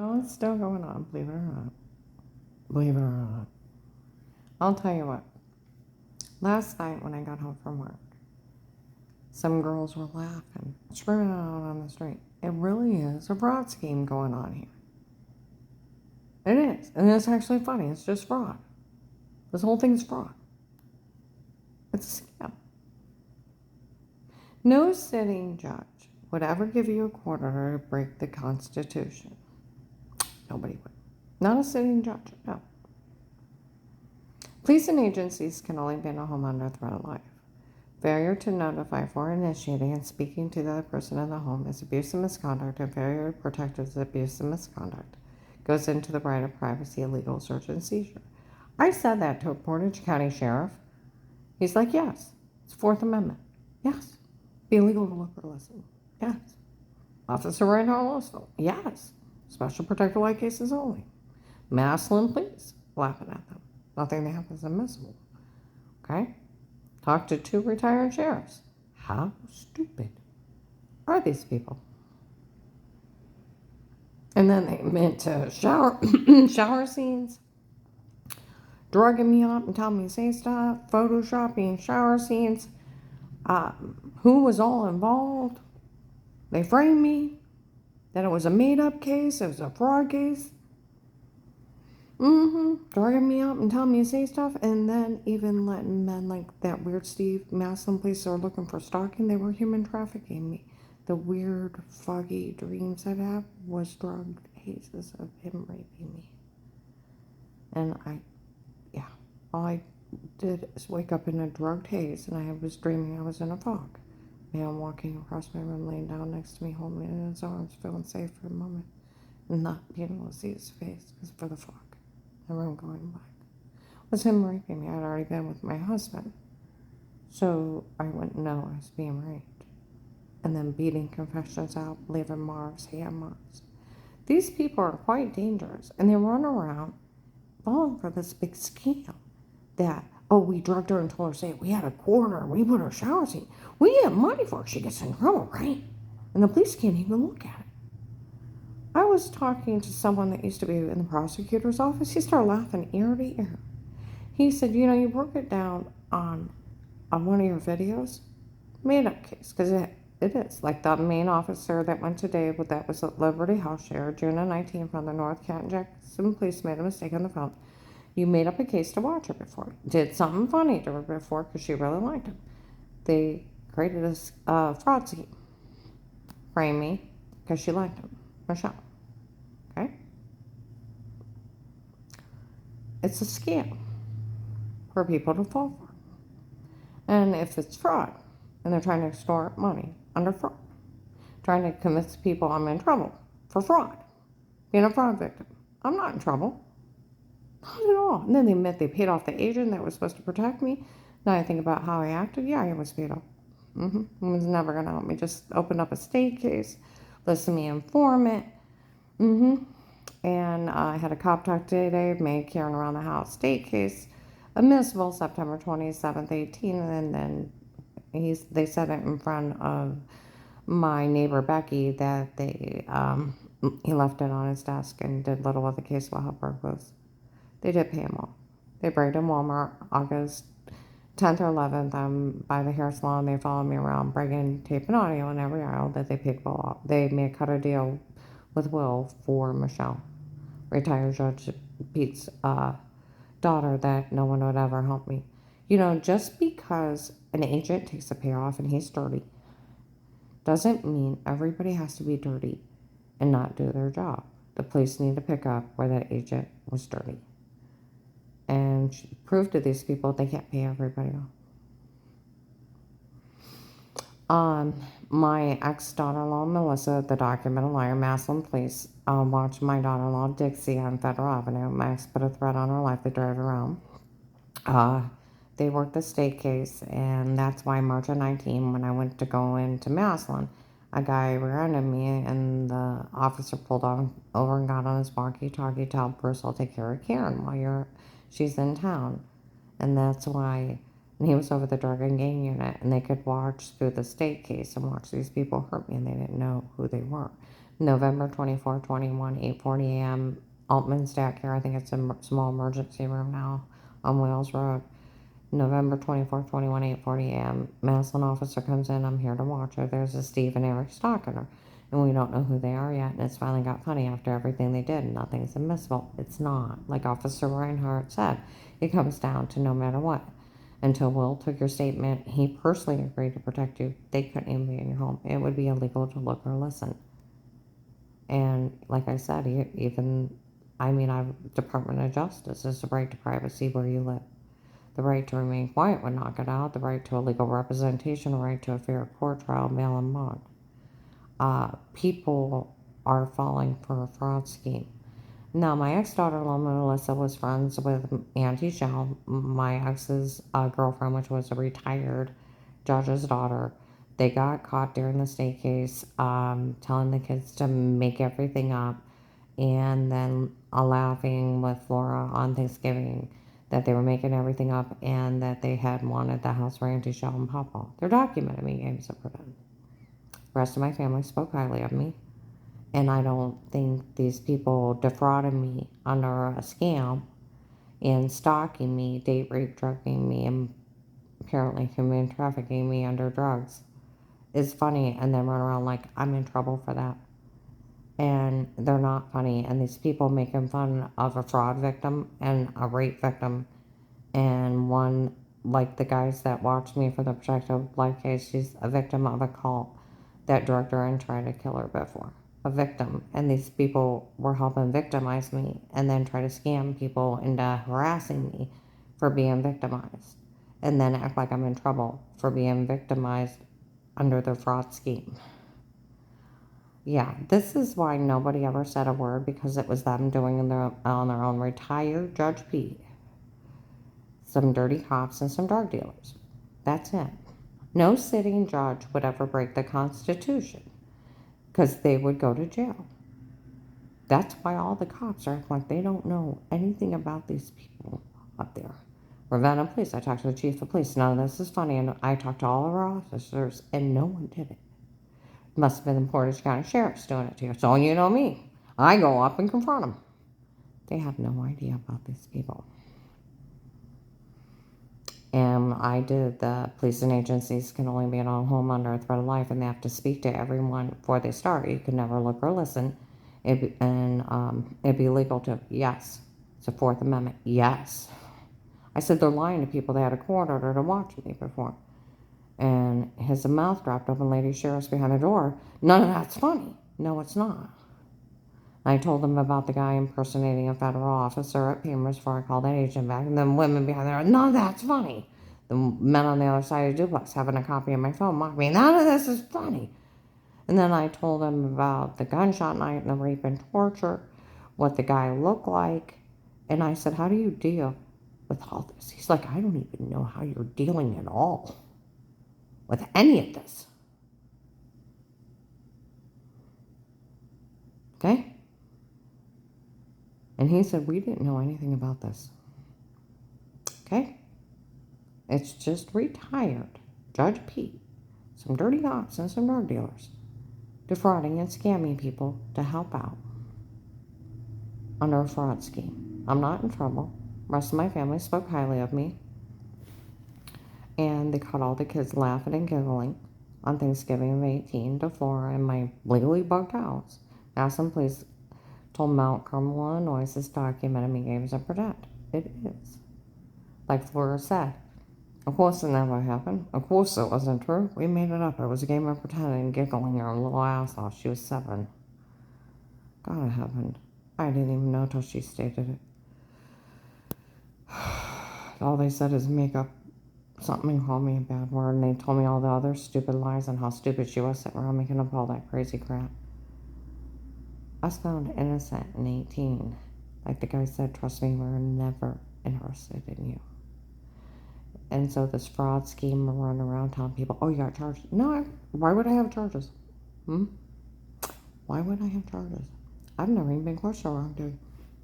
Oh, it's still going on, believe it or not. Believe it or not. I'll tell you what. Last night when I got home from work, some girls were laughing, screaming out on the street. It really is a fraud scheme going on here. It is. And it's actually funny. It's just fraud. This whole thing's fraud. It's a scam. No sitting judge would ever give you a quarter to break the Constitution. Nobody would. Not a sitting judge, no. Police and agencies can only be in a home under threat of life. Failure to notify for initiating and speaking to the other person in the home is abuse and misconduct, and failure to protect is abuse and misconduct. Goes into the right of privacy, illegal search and seizure. I said that to a Portage County sheriff. He's like, yes, it's Fourth Amendment. Yes. Be illegal to look or listen. Yes. Officer Reinhardt Louisville. Yes. Special protected light cases only. Maslin, please. Laughing at them. Nothing they have is admissible. Okay? Talk to 2 retired sheriffs. How stupid are these people? And then they meant to shower scenes, drugging me up and telling me to say stuff, photoshopping shower scenes. Who was all involved? They framed me. That it was a made-up case. It was a fraud case. Drugging me up and telling me to say stuff, and then even letting men like that weird Steve Maslin police are looking for stalking. They were human trafficking me. The weird, foggy dreams I'd have was drug hazes of him raping me. And all I did is wake up in a drugged haze, and I was dreaming I was in a fog. Man walking across my room, laying down next to me, holding me in his arms, feeling safe for a moment, and not being able to see his face because for the fog. The room going black. It was him raping me. I'd already been with my husband, so I wouldn't know I was being raped. And then beating confessions out, leaving marks, hand marks. These people are quite dangerous, and they run around falling for this big scam that, oh, we drugged her and told her, say, we had a quarter, we put her shower seat. We get money for her. She gets in trouble, right? And the police can't even look at it. I was talking to someone that used to be in the prosecutor's office. He started laughing ear to ear. He said, you broke it down on one of your videos. Made up case, because it is. Like the main officer that went today, that was at Liberty House Share, June 19th from the North Canton Jackson Police made a mistake on the phone. You made up a case to watch her before. Did something funny to her before because she really liked him. They created a fraud scheme. Framed me because she liked him. Michelle. Okay? It's a scam for people to fall for. And if it's fraud, and they're trying to extort money under fraud, trying to convince people I'm in trouble for fraud, being a fraud victim. I'm not in trouble. Not at all. And then they admit they paid off the agent that was supposed to protect me. Now I think about how I acted. Yeah, I was paid off. It was never going to help me. Just opened up a state case, listen to me informant. And I had a cop talk today, made Karen around the house state case, admissible September 27th, 18, and then they said it in front of my neighbor Becky that he left it on his desk and did little of the case while help was. They did pay him off. They buried him in Walmart August 10th or 11th. By the hair salon, they followed me around, bringing tape and audio in every aisle that they paid Will off. They made cut a deal with Will for Michelle, retired Judge Pete's daughter, that no one would ever help me. Just because an agent takes a payoff and he's dirty doesn't mean everybody has to be dirty and not do their job. The police need to pick up where that agent was dirty and prove to these people they can't pay everybody off. My ex-daughter-in-law, Melissa, the documented liar, Maslin police, watched my daughter-in-law, Dixie, on Federal Avenue. My ex put a threat on her life. They drove her around. They worked the state case, and that's why March of 19, when I went to go into Maslin, a guy rear-ended me, and the officer pulled over and got on his walkie-talkie, tell Bruce, I'll take care of Karen while she's in town. And that's why, and he was over the drug and gang unit, and they could watch through the state case and watch these people hurt me, and they didn't know who they were. November 24, 21, 8:40 a.m., Altman Stack here. I think it's a small emergency room now on Wales Road. November 24, 21, 8:40 a.m., Maslin officer comes in. I'm here to watch her. There's a Steve and Eric stalking her. And we don't know who they are yet. And it's finally got funny after everything they did. Nothing's admissible. It's not. Like Officer Reinhardt said, it comes down to no matter what. Until Will took your statement, he personally agreed to protect you. They couldn't even be in your home. It would be illegal to look or listen. And like I said, Department of Justice is the right to privacy where you live. The right to remain quiet would knock it out. The right to a legal representation, the right to a fair court trial, bail, and bond. People are falling for a fraud scheme. Now, my ex-daughter-in-law, Melissa, was friends with Auntie Shell, my ex's girlfriend, which was a retired judge's daughter. They got caught during the state case telling the kids to make everything up, and then laughing with Flora on Thanksgiving that they were making everything up and that they had wanted the house for Auntie Shell and Papa. They're documented me games of pretend. The rest of my family spoke highly of me. And I don't think these people defrauded me under a scam and stalking me, date rape, drugging me, and apparently human trafficking me under drugs is funny, and then run around like I'm in trouble for that. And they're not funny. And these people making fun of a fraud victim and a rape victim, and one, like the guys that watched me for the Protective Life case, she's a victim of a cult that drugged her and tried to kill her before. A victim, and these people were helping victimize me and then try to scam people into harassing me for being victimized, and then act like I'm in trouble for being victimized under the fraud scheme. Yeah, this is why nobody ever said a word, because it was them doing it on their own. Retired Judge Pete, some dirty cops, and some drug dealers. That's it. No sitting judge would ever break the Constitution, because they would go to jail. That's why all the cops are acting like they don't know anything about these people up there. Ravenna Police, I talked to the chief of police. None of this is funny, and I talked to all of our officers, and no one did it. Must have been the Portage County Sheriff's doing it to you. So you know me. I go up and confront them. They have no idea about these people. And I did the police and agencies can only be in a home under a threat of life, and they have to speak to everyone before they start. You can never look or listen. It'd be illegal to. Yes. It's a Fourth Amendment. Yes. I said they're lying to people. They had a court order to watch me before. And his mouth dropped open. Lady Sheriff's behind the door. None of that's funny. No, it's not. I told them about the guy impersonating a federal officer at Pemer's before I called that agent back. And then women behind there, none of that's funny. The men on the other side of the duplex having a copy of my phone mock me. None of this is funny. And then I told them about the gunshot night and the rape and torture, what the guy looked like. And I said, how do you deal with all this? He's like, I don't even know how you're dealing at all with any of this. Okay? And he said, we didn't know anything about this. Okay? It's just retired Judge Pete, some dirty cops and some drug dealers, defrauding and scamming people to help out under a fraud scheme. I'm not in trouble. The rest of my family spoke highly of me. And they caught all the kids laughing and giggling on Thanksgiving of 18 to Flora in my legally bugged house. Maslin Police told Mount Carmel, Illinois, this documented me games and protect. It is. Like Flora said, of course it never happened. Of course it wasn't true. We made it up. It was a game of pretending and giggling her little ass off. She was 7. God, it happened. I didn't even know till she stated it. All they said is make up something and call me a bad word, and they told me all the other stupid lies and how stupid she was sitting around making up all that crazy crap. I was found innocent in 18. Like the guy said, trust me, we're never interested in you. And so this fraud scheme will run around telling people, oh, you got charges. No, why would I have charges? Why would I have charges? I've never even been questioned wrongdoing.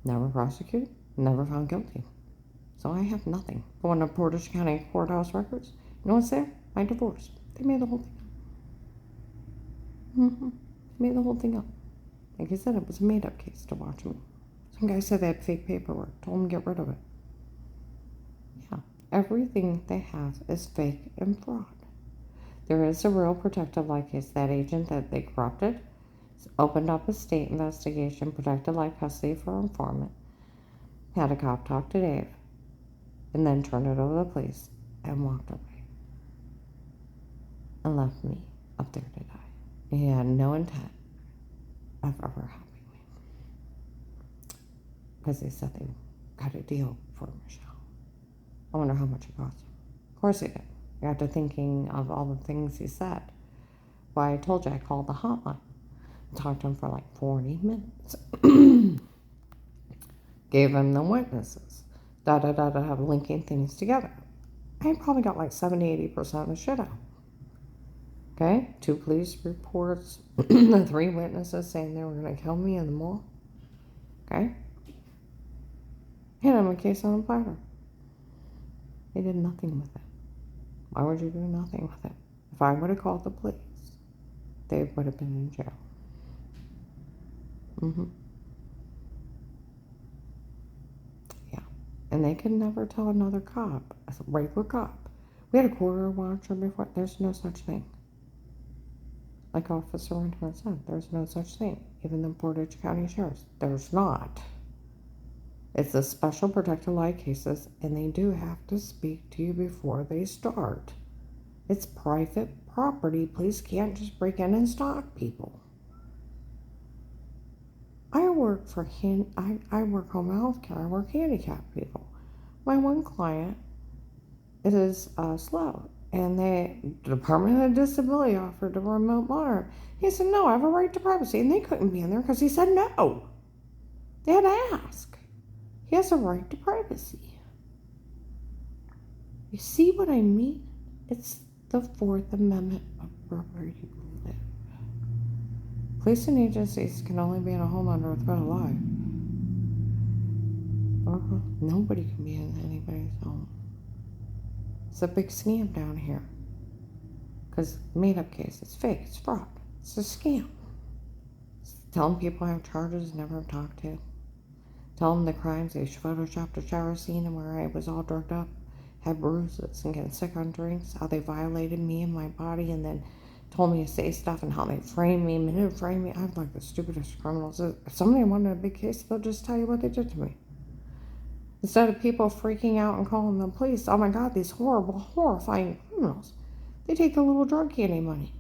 Never prosecuted, never found guilty. So I have nothing. Going to Portage County courthouse records, you know what's there? My divorce. They made the whole thing up. Made the whole thing up. Like I said, it was a made-up case to watch me. Some guy said they had fake paperwork. Told him to get rid of it. Yeah, everything they have is fake and fraud. There is a real protective life case. That agent that they corrupted opened up a state investigation, protected life custody for informant, had a cop talk to Dave, and then turned it over to the police and walked away and left me up there to die. He had no intent of ever helping me because they said they got a deal for Michelle. I wonder how much it cost him. Of course he did. I got to thinking of all the things he said. Why, I told you I called the hotline. Talked to him for like 40 minutes. Gave him the witnesses. Linking things together. I probably got like 70-80% of the shit out. Okay? 2 police reports. The 3 witnesses saying they were going to kill me in the mall. Okay? Hit him a case on a platter. They did nothing with it. Why would you do nothing with it? If I would have called the police, they would have been in jail. Yeah. And they could never tell another cop, a regular cop. We had a quarter watcher before. There's no such thing. Like Officer Winter said, there's no such thing. Even the Portage County Sheriff's, there's not. It's a special protected life cases, and they do have to speak to you before they start. It's private property. Police can't just break in and stalk people. I work for I work home health care. I work handicapped people. My one client is slow, and the Department of Disability offered a remote monitor. He said, no, I have a right to privacy, and they couldn't be in there because he said no. They had to ask. He has a right to privacy. You see what I mean? It's the 4th Amendment of wherever you live. Police and agencies can only be in a home under a threat of life. Nobody can be in anybody's home. It's a big scam down here. Because made-up case, it's fake, it's fraud, it's a scam. It's telling people I have charges never talked to. Tell them the crimes. They photoshopped a shower scene where I was all drugged up, had bruises, and getting sick on drinks. How they violated me and my body, and then told me to say stuff, and how they framed me, minute framed me. I was like the stupidest criminals. If somebody wanted a big case, they'll just tell you what they did to me. Instead of people freaking out and calling the police, oh my God, these horrible, horrifying criminals. They take the little drug candy money.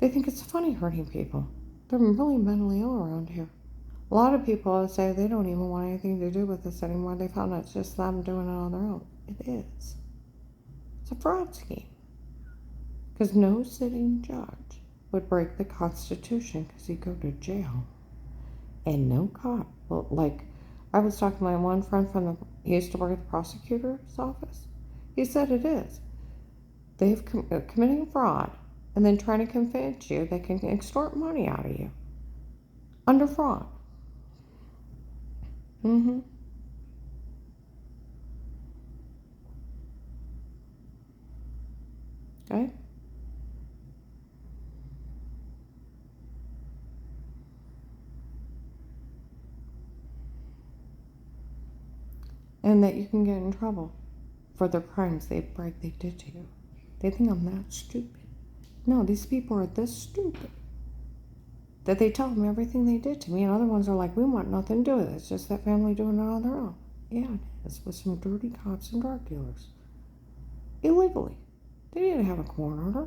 They think it's funny hurting people. They're really mentally ill around here. A lot of people say they don't even want anything to do with this anymore. They found out it's just them doing it on their own. It is. It's a fraud scheme. Because no sitting judge would break the Constitution because he'd go to jail. And no cop. Well, like, I was talking to my one friend he used to work at the prosecutor's office. He said it is. They've committing fraud and then trying to convince you they can extort money out of you under fraud. Okay? And that you can get in trouble for the crimes they did to you. They think I'm that stupid. No, these people are this stupid that they tell them everything they did to me, and other ones are like, we want nothing to do with it. It's just that family doing it on their own. Yeah, it is, with some dirty cops and drug dealers. Illegally. They didn't have a court order.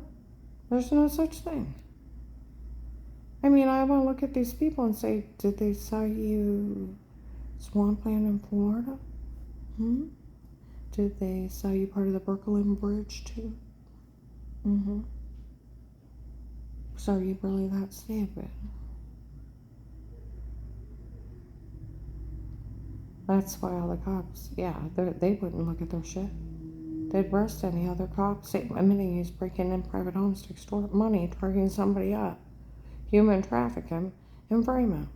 There's no such thing. I mean, I want to look at these people and say, did they sell you swampland in Florida? Did they sell you part of the Brooklyn Bridge too? So are you really that stupid? That's why all the cops, they wouldn't look at their shit. They'd arrest any other cops admitting he's breaking in private homes to extort money, drugging somebody up, human traffic him, and frame him.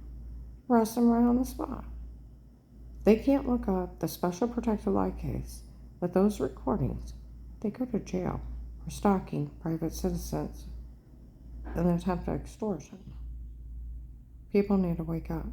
Arrest him right on the spot. They can't look up the special protected life case with those recordings. They go to jail for stalking private citizens in an attempt at extortion. People need to wake up.